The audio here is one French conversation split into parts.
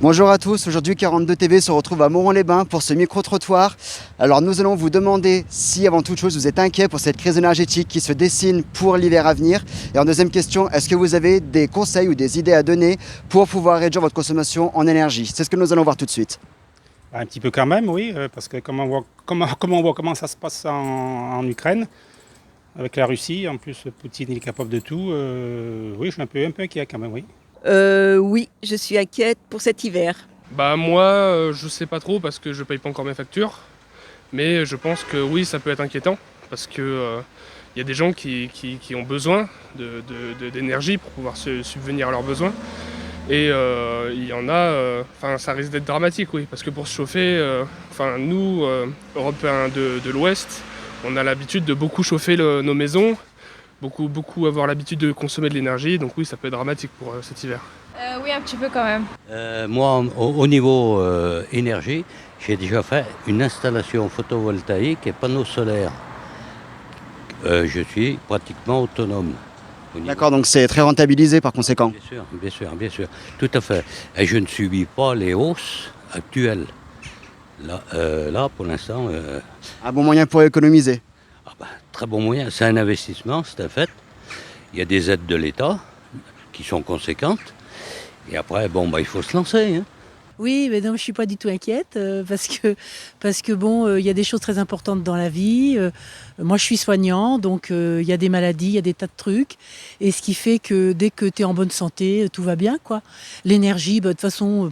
Bonjour à tous, aujourd'hui 42 TV se retrouve à Moron-les-Bains pour ce micro-trottoir. Alors nous allons vous demander si avant toute chose vous êtes inquiet pour cette crise énergétique qui se dessine pour l'hiver à venir. Et en deuxième question, est-ce que vous avez des conseils ou des idées à donner pour pouvoir réduire votre consommation en énergie? C'est ce que nous allons voir tout de suite. Un petit peu quand même, oui, parce que comme on voit comment ça se passe en Ukraine, avec la Russie, en plus Poutine il est capable de tout, oui, je suis un peu inquiet quand même, oui. Oui, je suis inquiète pour cet hiver. Moi, je sais pas trop parce que je paye pas encore mes factures. Mais je pense que oui, ça peut être inquiétant parce que y a des gens qui ont besoin d'énergie pour pouvoir se subvenir à leurs besoins. Et il y en a, ça risque d'être dramatique, oui, parce que pour se chauffer, nous, Européens de l'Ouest, on a l'habitude de beaucoup chauffer nos maisons, beaucoup avoir l'habitude de consommer de l'énergie, donc oui, ça peut être dramatique pour cet hiver. Oui, un petit peu quand même. Moi, au niveau énergie, j'ai déjà fait une installation photovoltaïque et panneaux solaires. Je suis pratiquement autonome. D'accord, donc c'est très rentabilisé par conséquent. Bien sûr, tout à fait. Et je ne subis pas les hausses actuelles. Là pour l'instant... Un bon moyen pour économiser. Très bon moyen, c'est un investissement, c'est un fait. Il y a des aides de l'État qui sont conséquentes. Et après, il faut se lancer. Hein. Oui, mais non, je ne suis pas du tout inquiète parce que bon, il y a des choses très importantes dans la vie. Moi, je suis soignant, donc il y a des maladies, il y a des tas de trucs. Et ce qui fait que dès que tu es en bonne santé, tout va bien, quoi. L'énergie, de toute façon...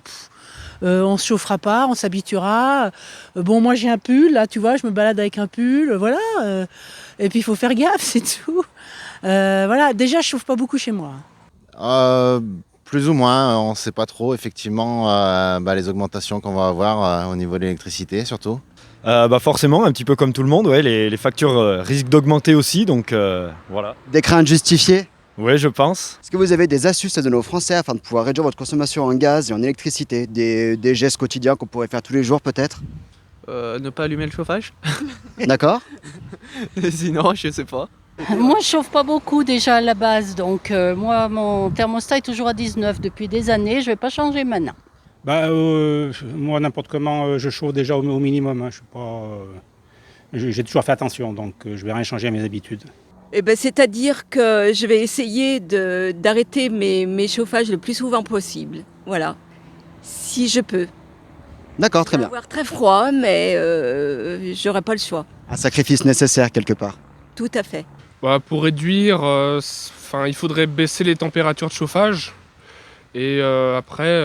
on se chauffera pas, on s'habituera. Moi j'ai un pull, là tu vois, je me balade avec un pull, voilà. Et puis il faut faire gaffe, c'est tout. Voilà, déjà je chauffe pas beaucoup chez moi. Plus ou moins, on ne sait pas trop effectivement les augmentations qu'on va avoir au niveau de l'électricité surtout. Forcément, un petit peu comme tout le monde, ouais, les factures risquent d'augmenter aussi, donc voilà. Des craintes justifiées? Oui, je pense. Est-ce que vous avez des astuces à donner aux Français afin de pouvoir réduire votre consommation en gaz et en électricité? Des gestes quotidiens qu'on pourrait faire tous les jours peut-être? Ne pas allumer le chauffage. D'accord. Sinon, je sais pas. Moi, je chauffe pas beaucoup déjà à la base, donc moi, mon thermostat est toujours à 19 depuis des années, je vais pas changer maintenant. Moi, n'importe comment, je chauffe déjà au minimum. Hein, je suis pas, j'ai toujours fait attention, donc je vais rien changer à mes habitudes. C'est-à-dire que je vais essayer d'arrêter mes chauffages le plus souvent possible. Voilà, si je peux. D'accord, très bien. Il va avoir très froid, mais j'aurai pas le choix. Un sacrifice nécessaire quelque part. Tout à fait. Pour réduire, il faudrait baisser les températures de chauffage. Et après,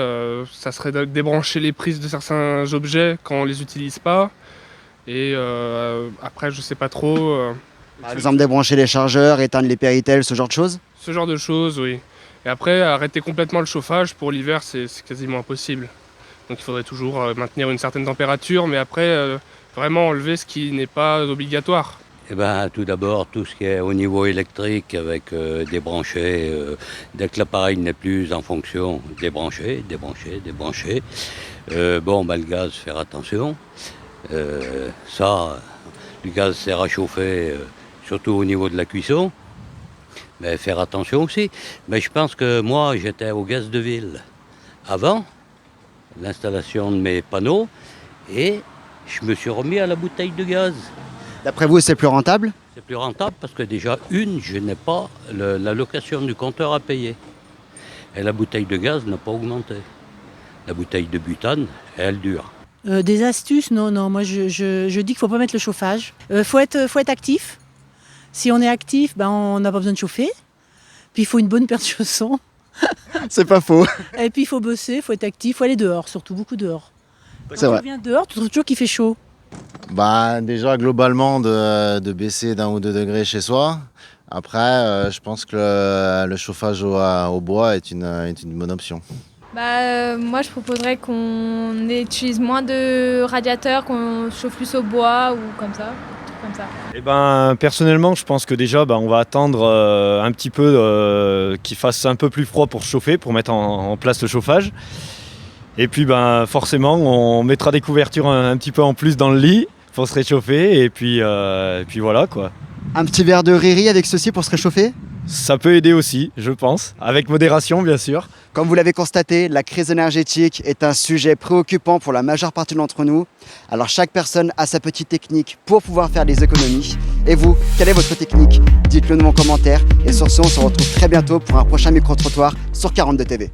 ça serait de débrancher les prises de certains objets quand on les utilise pas. Et après, je sais pas trop... Par exemple, débrancher les chargeurs, éteindre les Péritel, ce genre de choses? Ce genre de choses, oui. Et après, arrêter complètement le chauffage, pour l'hiver, c'est quasiment impossible. Donc il faudrait toujours maintenir une certaine température, mais après, vraiment enlever ce qui n'est pas obligatoire. Tout d'abord, tout ce qui est au niveau électrique, avec débrancher, dès que l'appareil n'est plus en fonction, débrancher. Le gaz, faire attention. Le gaz sert à chauffer... surtout au niveau de la cuisson, mais faire attention aussi. Mais je pense que moi, j'étais au gaz de ville avant l'installation de mes panneaux et je me suis remis à la bouteille de gaz. D'après vous, c'est plus rentable? C'est plus rentable parce que déjà, je n'ai pas la location du compteur à payer. Et la bouteille de gaz n'a pas augmenté. La bouteille de butane, elle dure. Des astuces, non, moi je dis qu'il ne faut pas mettre le chauffage. Faut être actif. Si on est actif, on n'a pas besoin de chauffer. Puis il faut une bonne paire de chaussons. C'est pas faux. Et puis il faut bosser, il faut être actif, il faut aller dehors, surtout beaucoup dehors. C'est vrai. Quand tu viens dehors, tu trouves toujours qu'il fait chaud. Déjà globalement de baisser d'1 ou 2 degrés chez soi. Après, je pense que le chauffage au bois est une bonne option. Moi, je proposerais qu'on utilise moins de radiateurs, qu'on chauffe plus au bois ou comme ça. Comme ça. Personnellement, je pense que déjà, on va attendre un petit peu qu'il fasse un peu plus froid pour chauffer, pour mettre en place le chauffage. Et puis, forcément, on mettra des couvertures un petit peu en plus dans le lit pour se réchauffer. Et puis voilà, quoi. Un petit verre de riri avec ceci pour se réchauffer? ça peut aider aussi, je pense, avec modération bien sûr. Comme vous l'avez constaté, la crise énergétique est un sujet préoccupant pour la majeure partie d'entre nous. Alors chaque personne a sa petite technique pour pouvoir faire des économies. Et vous, quelle est votre technique? Dites-le nous en commentaire. Et sur ce, on se retrouve très bientôt pour un prochain micro-trottoir sur 42 TV.